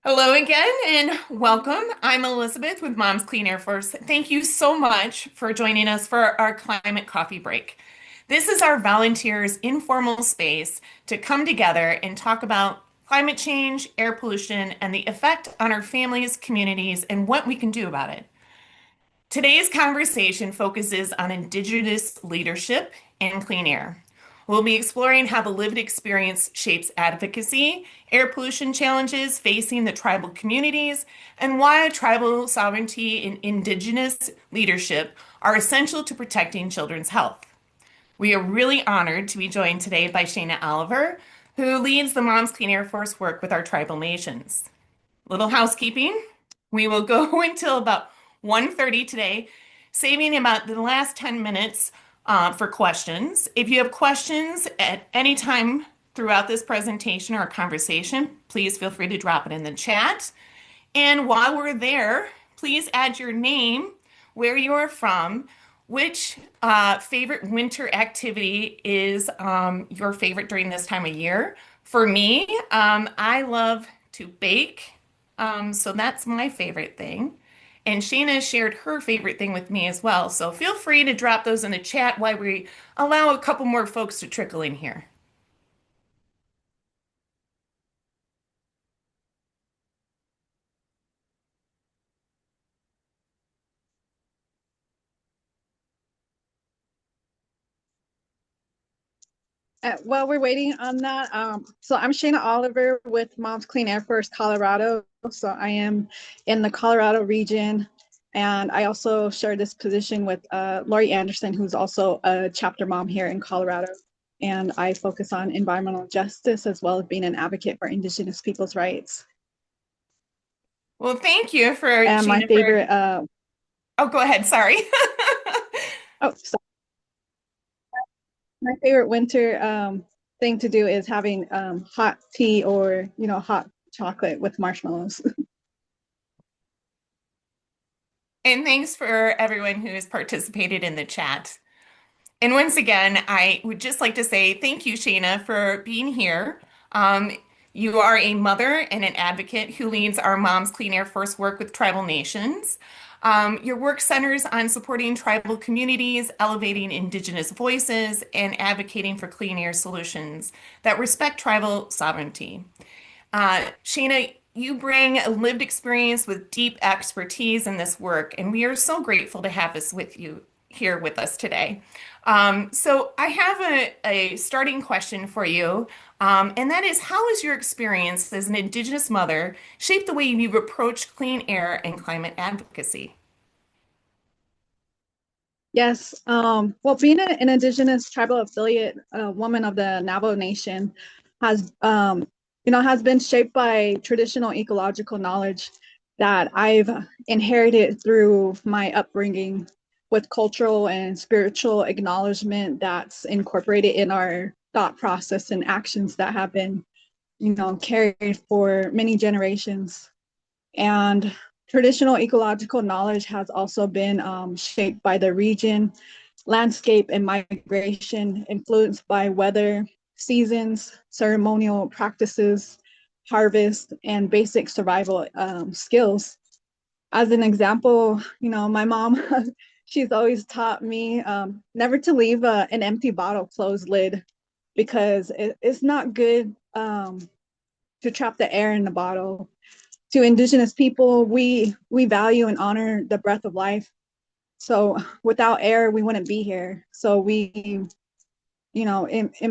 Hello again and welcome. I'm Elizabeth with Mom's Clean Air Force. Thank you so much for joining us for our climate coffee break. This is our volunteers' informal space to come together and talk about climate change, air pollution, and the effect on our families, communities, and what we can do about it. Today's conversation focuses on Indigenous leadership and clean air. We'll be exploring how the lived experience shapes advocacy, air pollution challenges facing the tribal communities, and why tribal sovereignty and Indigenous leadership are essential to protecting children's health. We are really honored to be joined today by Shaina Oliver, who leads the Moms Clean Air Force work with our tribal nations. Little housekeeping. We will go until about 1:30 today, saving about the last 10 minutes for questions. If you have questions at any time throughout this presentation or conversation, please feel free to drop it in the chat. And while we're there, please add your name, where you are from, which favorite winter activity is your favorite during this time of year. For me, I love to bake, so that's my favorite thing. And Shayna shared her favorite thing with me as well. So feel free to drop those in the chat while we allow a couple more folks to trickle in here. While we're waiting on that, so I'm Shaina Oliver with Moms Clean Air Force Colorado. So I am in the Colorado region, and I also share this position with Lori Anderson, who's also a chapter mom here in Colorado. And I focus on environmental justice as well as being an advocate for Indigenous people's rights. Well, thank you for And my Shayna for. favorite, Oh, go ahead. Sorry. so my favorite winter thing to do is having hot tea or hot chocolate with marshmallows. And thanks for everyone who has participated in the chat. And once again, I would just like to say thank you, Shayna, for being here. Um, you are a mother and an advocate who leads our Moms Clean Air Force work with tribal nations. Your work centers on supporting tribal communities, elevating Indigenous voices, and advocating for clean air solutions that respect tribal sovereignty. Shaina, you bring a lived experience with deep expertise in this work, and we are so grateful to have this with you here with us today. So I have a starting question for you, and that is, how has your experience as an Indigenous mother shaped the way you've approached clean air and climate advocacy? Yes. Well, being an Indigenous tribal affiliate woman of the Navajo Nation has, has been shaped by traditional ecological knowledge that I've inherited through my upbringing with cultural and spiritual acknowledgement that's incorporated in our thought process and actions that have been, carried for many generations. And traditional ecological knowledge has also been shaped by the region, landscape, and migration, influenced by weather, seasons, ceremonial practices, harvest, and basic survival skills. As an example, my mom, she's always taught me never to leave an empty bottle closed lid because it's not good to trap the air in the bottle. To Indigenous people, we value and honor the breath of life. So without air, we wouldn't be here. So in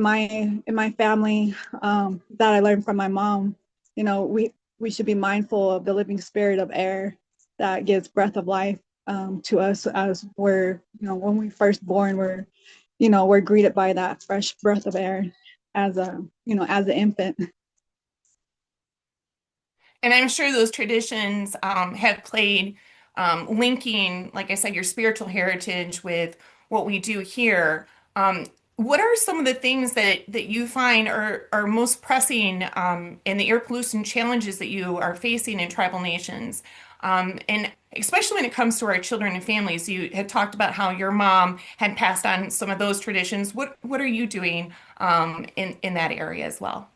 my family, that I learned from my mom, we should be mindful of the living spirit of air that gives breath of life to us as we're, when we first born, we're greeted by that fresh breath of air as an infant. And I'm sure those traditions have played linking, like I said, your spiritual heritage with what we do here. What are some of the things that you find are most pressing in the air pollution challenges that you are facing in tribal nations? And especially when it comes to our children and families, you had talked about how your mom had passed on some of those traditions. What are you doing in that area as well?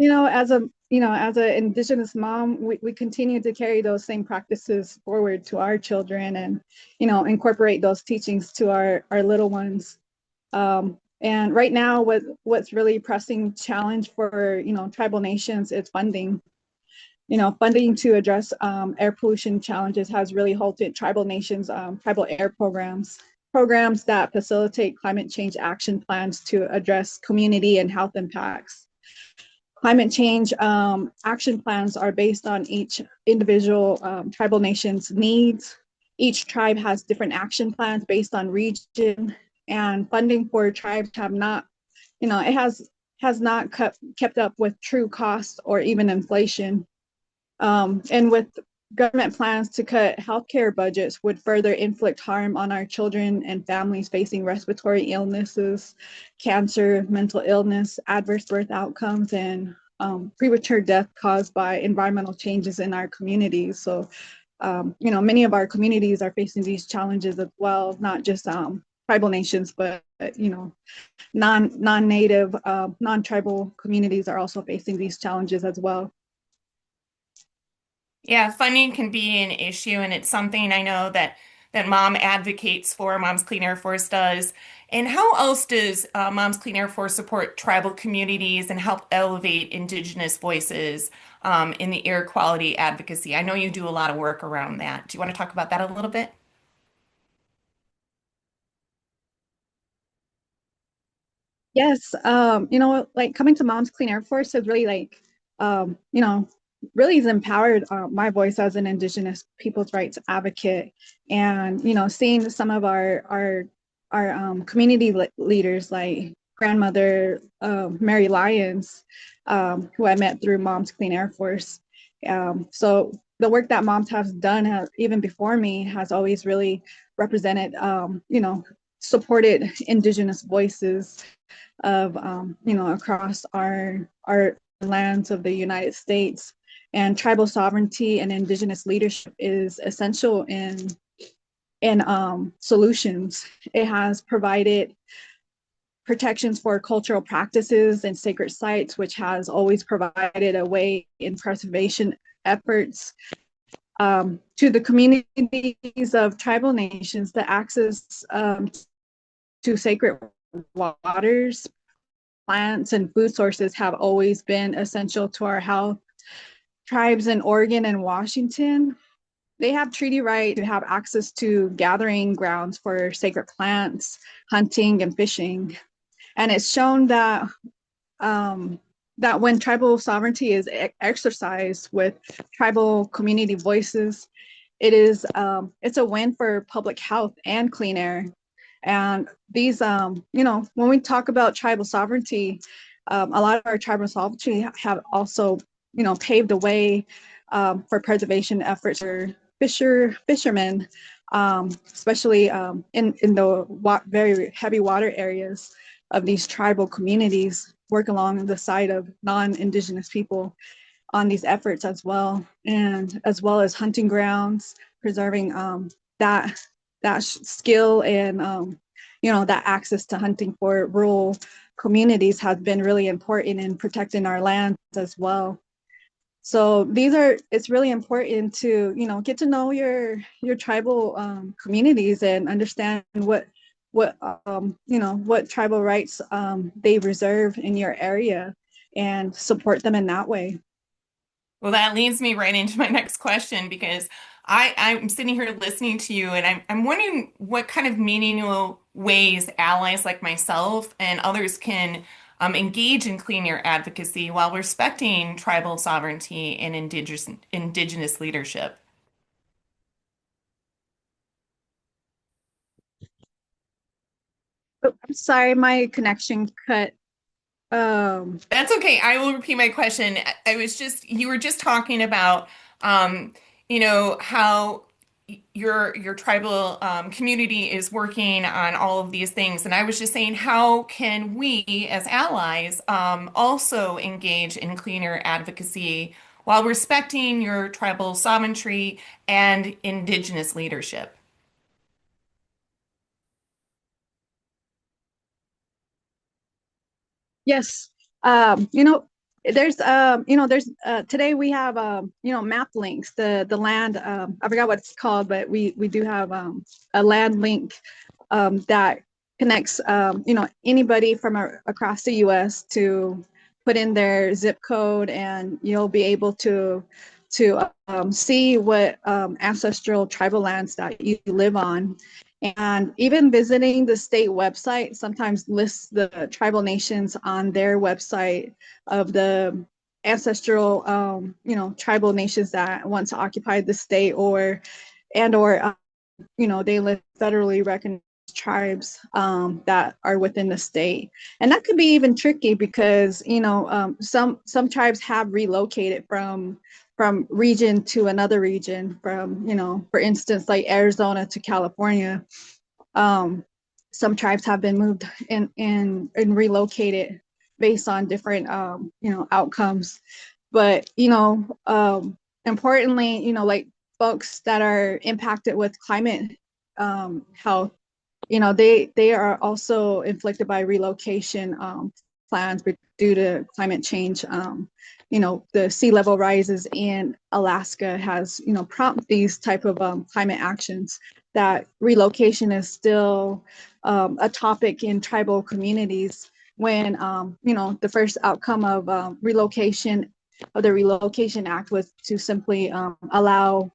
As a as an Indigenous mom, we continue to carry those same practices forward to our children and, incorporate those teachings to our little ones. And right now, what's really pressing challenge for, tribal nations is funding. Funding to address air pollution challenges has really halted tribal nations' tribal air programs that facilitate climate change action plans to address community and health impacts. Climate change action plans are based on each individual tribal nation's needs. Each tribe has different action plans based on region, and funding for tribes have not, it has not kept up with true costs or even inflation. And with government plans to cut healthcare budgets would further inflict harm on our children and families facing respiratory illnesses, cancer, mental illness, adverse birth outcomes, and premature death caused by environmental changes in our communities. So, many of our communities are facing these challenges as well, not just tribal nations, but non-native, non-tribal communities are also facing these challenges as well. Yeah, funding can be an issue, and it's something I know that Mom advocates for. Mom's Clean Air Force does. And how else does Mom's Clean Air Force support tribal communities and help elevate Indigenous voices in the air quality advocacy? I know you do a lot of work around that. Do you want to talk about that a little bit? Yes, like coming to Mom's Clean Air Force has really um, you know, really has empowered my voice as an Indigenous people's rights advocate, and seeing some of our community leaders like grandmother Mary Lyons, who I met through Mom's Clean Air Force. So the work that moms have done, even before me, has always really represented, supported Indigenous voices of across our lands of the United States. And tribal sovereignty and Indigenous leadership is essential in solutions. It has provided protections for cultural practices and sacred sites, which has always provided a way in preservation efforts to the communities of tribal nations. The access to sacred waters, plants, and food sources have always been essential to our health. Tribes in Oregon and Washington, they have treaty right to have access to gathering grounds for sacred plants, hunting, and fishing. And it's shown um, that when tribal sovereignty is exercised with tribal community voices, it's a win for public health and clean air. And these, when we talk about tribal sovereignty, a lot of our tribal sovereignty have also, paved the way for preservation efforts for fishermen, especially in the very heavy water areas of these tribal communities, work along the side of non-Indigenous people on these efforts as well, and as well as hunting grounds, preserving that skill and that access to hunting for rural communities has been really important in protecting our lands as well. So it's really important to get to know your tribal communities and understand what what tribal rights they reserve in your area and support them in that way. Well, that leads me right into my next question because I'm sitting here listening to you and I'm wondering what kind of meaningful ways allies like myself and others can engage in clean air advocacy while respecting tribal sovereignty and indigenous leadership. Oh, I'm sorry, my connection cut. Um, That's okay. I will repeat my question. You were just talking about, um, how your tribal community is working on all of these things. And I was just saying, how can we as allies also engage in cleaner advocacy while respecting your tribal sovereignty and indigenous leadership? yes, um, you know, there's there's today we have map links, the land, I forgot what it's called, but we do have a land link that connects anybody from across the US to put in their zip code, and you'll be able to see what ancestral tribal lands that you live on. And even visiting the state website sometimes lists the tribal nations on their website of the ancestral tribal nations that once occupied the state, or they live federally recognized tribes that are within the state. And that could be even tricky because some tribes have relocated from region to another region, from for instance, like Arizona to California. um, some tribes have been moved and relocated based on different outcomes. But importantly, like folks that are impacted with climate health, they are also inflicted by relocation plans due to climate change. The sea level rises in Alaska has prompted these type of climate actions. That relocation is still a topic in tribal communities. When the first outcome of relocation of the Relocation Act was to simply allow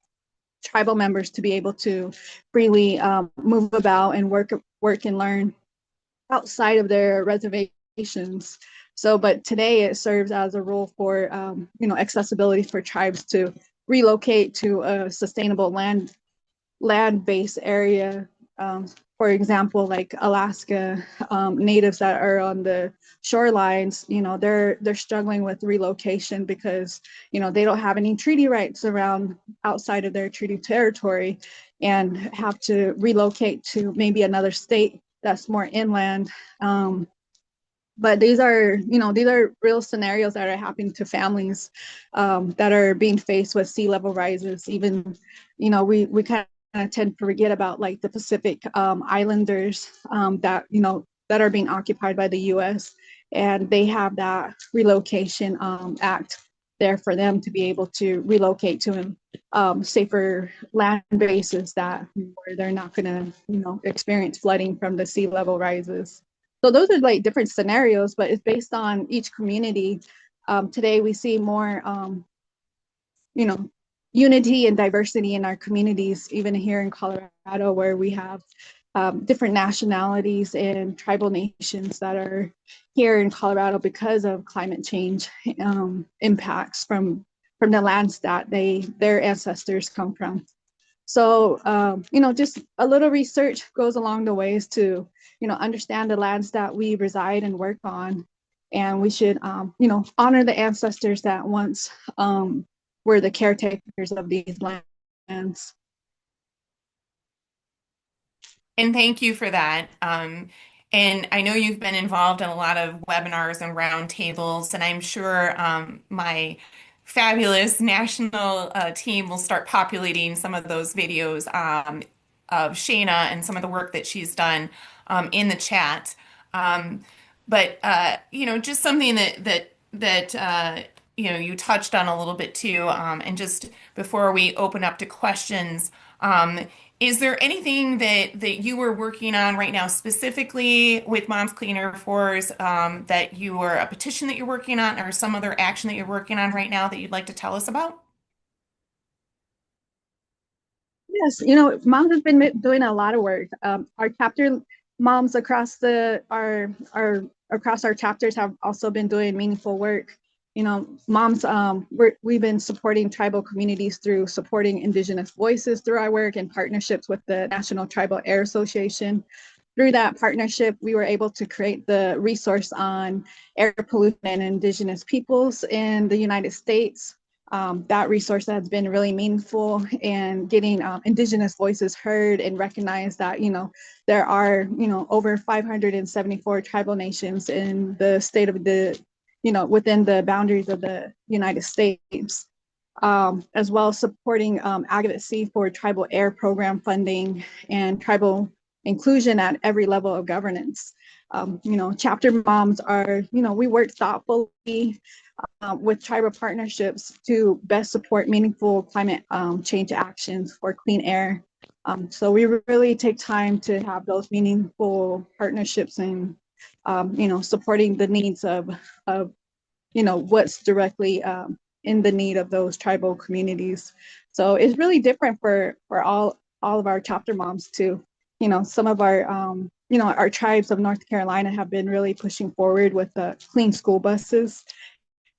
tribal members to be able to freely move about and work and learn outside of their reservations. So, but today it serves as a rule for accessibility for tribes to relocate to a sustainable land-based area. Um, for example, like Alaska, natives that are on the shorelines, they're struggling with relocation because they don't have any treaty rights around outside of their treaty territory, and have to relocate to maybe another state that's more inland. But these are real scenarios that are happening to families that are being faced with sea level rises. Even we kind of tend to forget about like the Pacific Islanders that are being occupied by the U.S., and they have that relocation act there for them to be able to relocate to safer land bases that where they're not going to experience flooding from the sea level rises. So those are like different scenarios, but it's based on each community. Today we see more, you know, unity and diversity in our communities, even here in Colorado, where we have different nationalities and tribal nations that are here in Colorado because of climate change impacts from the lands that their ancestors come from. So, just a little research goes along the ways to, understand the lands that we reside and work on. And we should, honor the ancestors that once were the caretakers of these lands. And thank you for that. And I know you've been involved in a lot of webinars and roundtables, and I'm sure my fabulous national team will start populating some of those videos of Shaina and some of the work that she's done in the chat. Um, but just something that you touched on a little bit too, and just before we open up to questions. Is there anything that you were working on right now, specifically with Moms Clean Air Force, that you or a petition that you're working on, or some other action that you're working on right now that you'd like to tell us about? Yes, moms has been doing a lot of work. Our chapter moms across across our chapters have also been doing meaningful work. Moms, we've been supporting tribal communities through supporting Indigenous voices through our work and partnerships with the National Tribal Air Association. Through that partnership, we were able to create the resource on air pollution and Indigenous peoples in the United States. That resource has been really meaningful in getting Indigenous voices heard and recognized that, there are, over 574 tribal nations in the state of within the boundaries of the United States. As well as supporting advocacy for tribal air program funding and tribal inclusion at every level of governance. Chapter moms are, we work thoughtfully with tribal partnerships to best support meaningful climate change actions for clean air. So we really take time to have those meaningful partnerships and, supporting the needs of what's directly in the need of those tribal communities. So it's really different for all of our chapter moms too. Some of our our tribes of North Carolina have been really pushing forward with the clean school buses,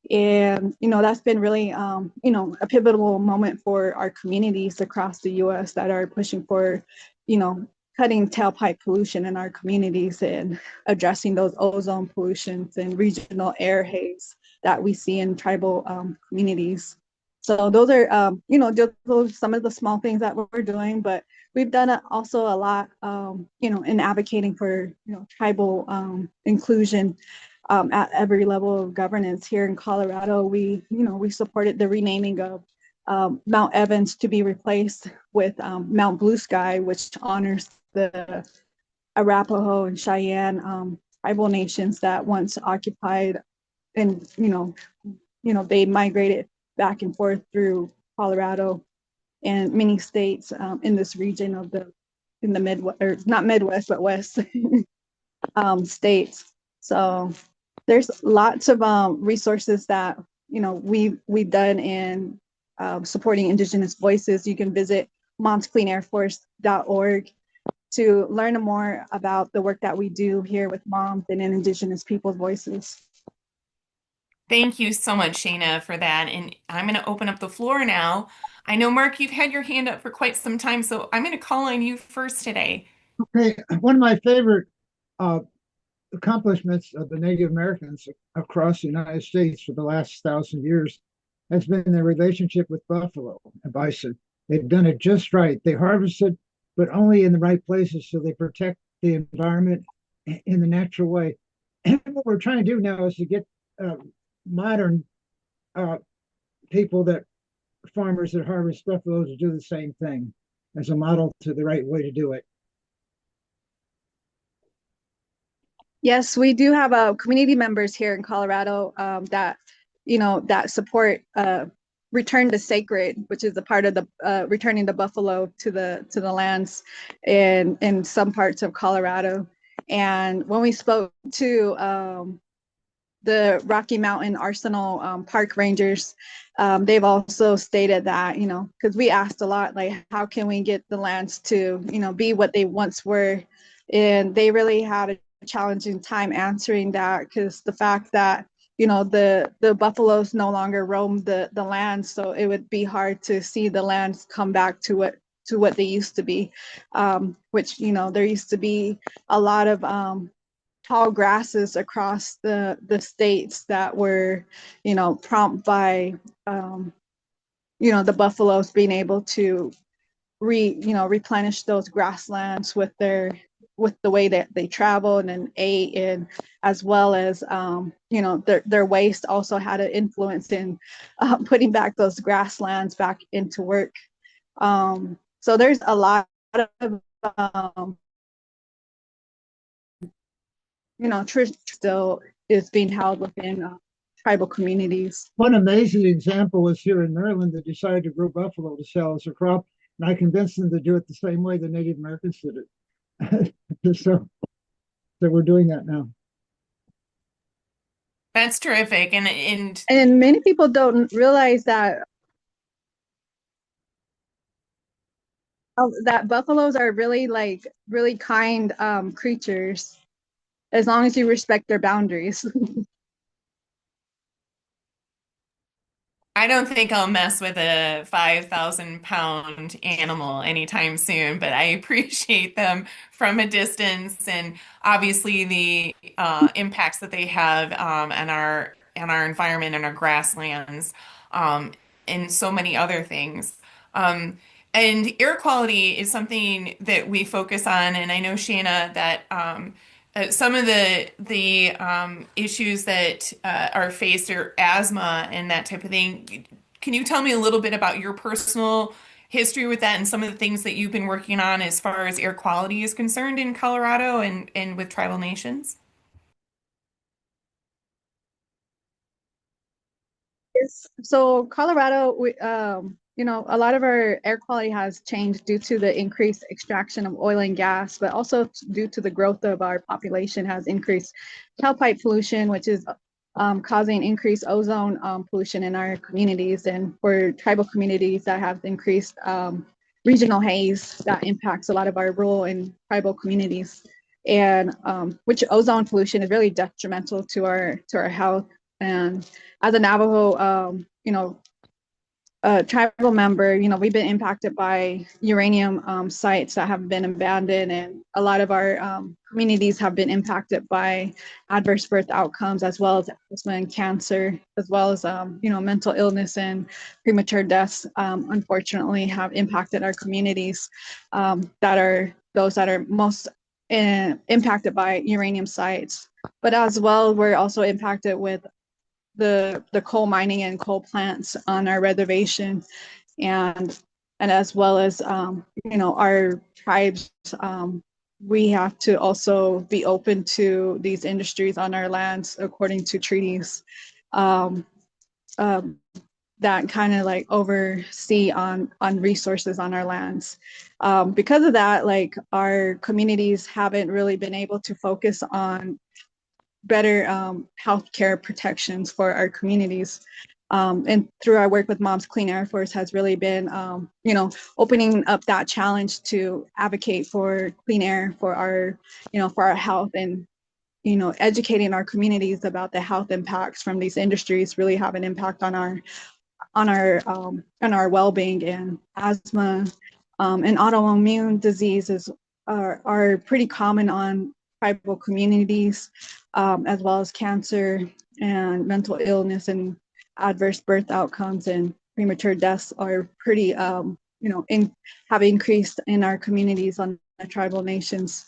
and that's been really a pivotal moment for our communities across the U.S. that are pushing for you know cutting tailpipe pollution in our communities and addressing those ozone pollutions and regional air haze that we see in tribal communities. So those are just those some of the small things that we're doing, but we've done also a lot in advocating for tribal inclusion at every level of governance. Here in Colorado, we supported the renaming of Mount Evans to be replaced with Mount Blue Sky, which honors the Arapaho and Cheyenne tribal nations that once occupied, and they migrated back and forth through Colorado and many states in this region of the in the Midwest, or not Midwest, but West states. So there's lots of resources that we've done in supporting Indigenous voices. You can visit momscleanairforce.org to learn more about the work that we do here with moms and in Indigenous people's voices. Thank you so much, Shaina, for that. And I'm going to open up the floor now. I know, Mark, you've had your hand up for quite some time, so I'm going to call on you first today. Okay, one of my favorite uh, accomplishments of the Native Americans across the United States for the last 1,000 years has been their relationship with buffalo and bison. They've done it just right. They harvested, but only in the right places, so they protect the environment in the natural way. And what we're trying to do now is to get modern uh, people that farmers that harvest buffalo to do the same thing as a model to the right way to do it. Yes, we do have community members here in Colorado that that support Return to Sacred, which is a part of the returning the buffalo to the lands in some parts of Colorado. And when we spoke to the Rocky Mountain Arsenal Park Rangers, they've also stated that, because we asked a lot, like, how can we get the lands to, be what they once were? And they really had a challenging time answering that, because the fact that, the buffaloes no longer roam the land, so it would be hard to see the lands come back to what they used to be, which, there used to be a lot of tall grasses across the states that were, prompted by, the buffaloes being able to replenish those grasslands with the way that they traveled and ate, and as well as their waste also had an influence in putting back those grasslands back into work. So there's a lot of um, still is being held within tribal communities. One amazing example was here in Maryland that decided to grow buffalo to sell as a crop, and I convinced them to do it the same way the Native Americans did it. So we're doing that now. That's terrific. And And many people don't realize that buffaloes are really like really kind creatures as long as you respect their boundaries. I don't think I'll mess with a 5,000 pound animal anytime soon, but I appreciate them from a distance, and obviously the impacts that they have on our environment and our grasslands, um, and so many other things. Um, and air quality is something that we focus on, and I know, Shanna, that some of the issues that are faced are asthma and that type of thing. Can you tell me a little bit about your personal history with that and some of the things that you've been working on as far as air quality is concerned in Colorado and with tribal nations? So Colorado, a lot of our air quality has changed due to the increased extraction of oil and gas, but also due to the growth of our population has increased tailpipe pollution, which is causing increased ozone pollution in our communities. And for tribal communities, that have increased regional haze that impacts a lot of our rural and tribal communities. And which ozone pollution is really detrimental to our health. And as a Navajo, tribal member, we've been impacted by uranium sites that have been abandoned, and a lot of our communities have been impacted by adverse birth outcomes, as well as asthma and cancer, as well as mental illness and premature deaths. Unfortunately, have impacted our communities that are those that are most impacted by uranium sites. But as well, we're also impacted with the coal mining and coal plants on our reservation, and as well as our tribes, we have to also be open to these industries on our lands according to treaties um, um, that kind of like oversee on resources on our lands. Because of that, like our communities haven't really been able to focus on better healthcare protections for our communities. And through our work with Moms Clean Air Force has really been, opening up that challenge to advocate for clean air for our health, and educating our communities about the health impacts from these industries really have an impact on our well-being. And asthma and autoimmune diseases are pretty common on tribal communities, as well as cancer and mental illness and adverse birth outcomes and premature deaths are pretty, have increased in our communities on the tribal nations,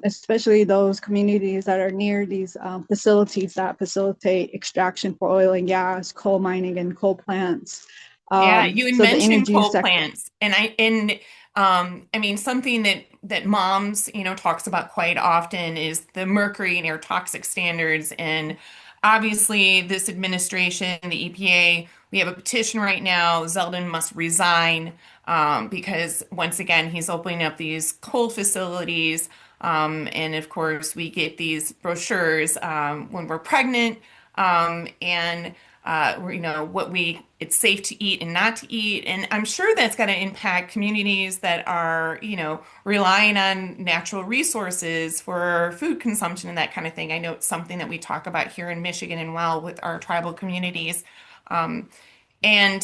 especially those communities that are near these facilities that facilitate extraction for oil and gas, coal mining, and coal plants. Yeah, you had So the mentioned energy coal sector. plants, I mean something that moms, talks about quite often is the mercury and air toxic standards. And obviously this administration, the EPA, we have a petition right now. Zeldin must resign because once again he's opening up these coal facilities. And of course we get these brochures when we're pregnant, and what it's safe to eat and not to eat. And I'm sure that's going to impact communities that are, relying on natural resources for food consumption and that kind of thing. I know it's something that we talk about here in Michigan and well with our tribal communities. Um, and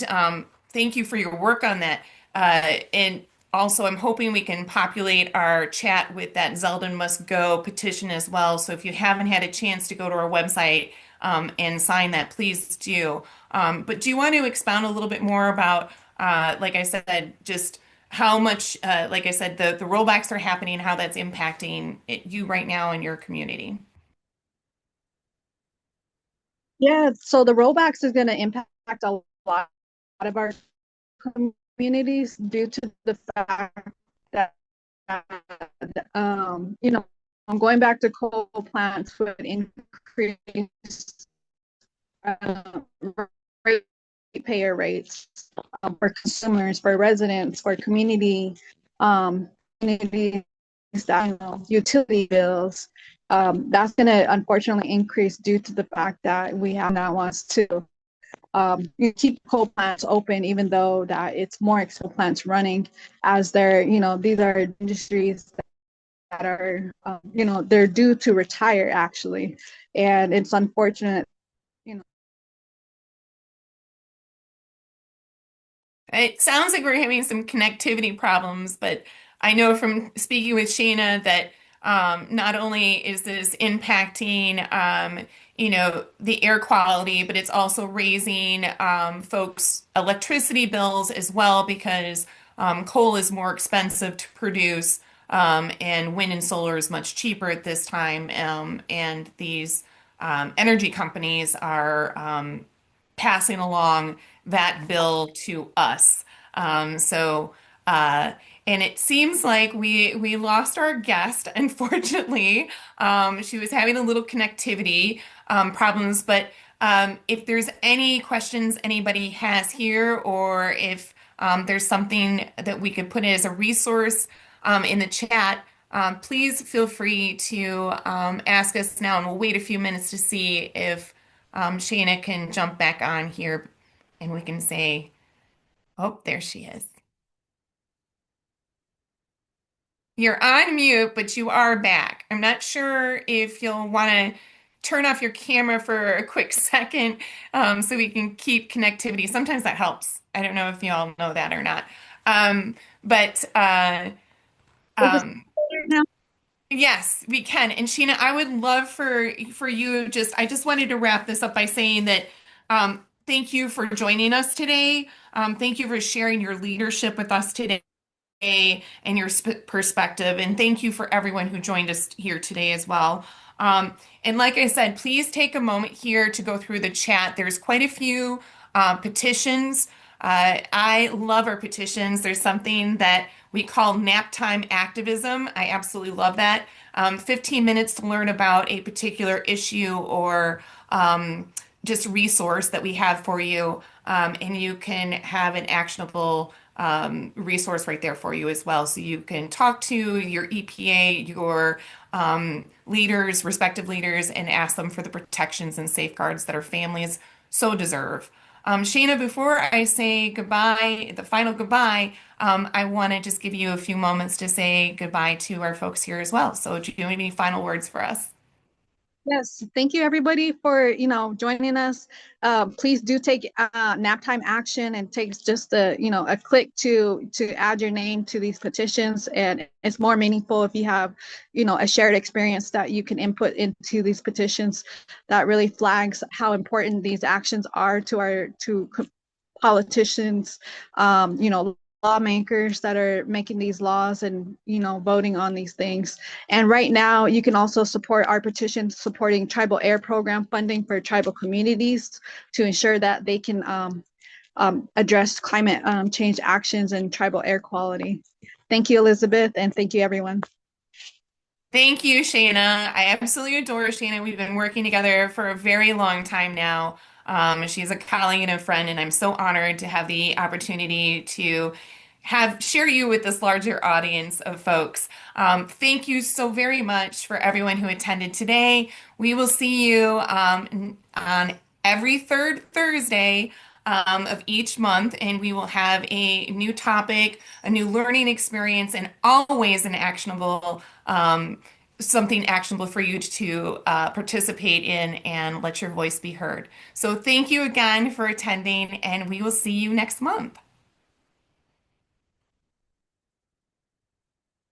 thank you for your work on that. And also, I'm hoping we can populate our chat with that Zeldin Must Go petition as well. So if you haven't had a chance to go to our website and sign that, please do. But do you want to expound a little bit more about, like I said, just how much, like I said, the rollbacks are happening, how that's impacting you right now in your community? Yeah, so the rollbacks is going to impact a lot of our communities due to the fact that, I'm going back to coal plants would increase uh, payer rates for consumers, for residents, for communities that utility bills. That's going to unfortunately increase due to the fact that we have not wants to you keep coal plants open, even though that it's more expensive plants running, as they're these are industries that are they're due to retire actually, and it's unfortunate. you know It sounds like we're having some connectivity problems, but I know from speaking with Shaina that not only is this impacting, the air quality, but it's also raising folks' electricity bills as well because coal is more expensive to produce, and wind and solar is much cheaper at this time. And these energy companies are passing along that bill to us. So, uh, and it seems like we lost our guest, unfortunately. She was having a little connectivity problems, but If there's any questions anybody has here, or if there's something that we could put as a resource in the chat, please feel free to ask us now, and we'll wait a few minutes to see if Shayna can jump back on here and we can say, oh, there she is. You're on mute, but you are back. I'm not sure if you'll want to turn off your camera for a quick second so we can keep connectivity. Sometimes that helps. I don't know if you all know that or not. But Is this um, clear now? yes, we can. And Sheena, I would love for you I just wanted to wrap this up by saying that thank you for joining us today. Thank you for sharing your leadership with us today and your perspective. And thank you for everyone who joined us here today as well. And like I said, please take a moment here to go through the chat. There's quite a few petitions. I love our petitions. There's something that we call nap time activism. I absolutely love that. 15 minutes to learn about a particular issue or just resource that we have for you. And you can have an actionable resource right there for you as well. So you can talk to your EPA, your leaders, respective leaders, and ask them for the protections and safeguards that our families so deserve. Shayna, before I say goodbye, the final goodbye, I want to just give you a few moments to say goodbye to our folks here as well. So do you have any final words for us? Yes, thank you everybody for joining us. Please do take nap time action, and takes just a click to add your name to these petitions. And it's more meaningful if you have a shared experience that you can input into these petitions. That really flags how important these actions are to our politicians, lawmakers that are making these laws and voting on these things. And right now, you can also support our petition supporting tribal air program funding for tribal communities to ensure that they can address climate change actions and tribal air quality. Thank you, Elizabeth, and thank you, everyone. Thank you, Shayna. I absolutely adore Shayna. We've been working together for a very long time now. She's a colleague and a friend, and I'm so honored to have the opportunity to have share you with this larger audience of folks. Thank you so very much for everyone who attended today. We will see you on every third Thursday of each month, and we will have a new topic, a new learning experience, and always an actionable something actionable for you to participate in and let your voice be heard. So thank you again for attending, and we will see you next month.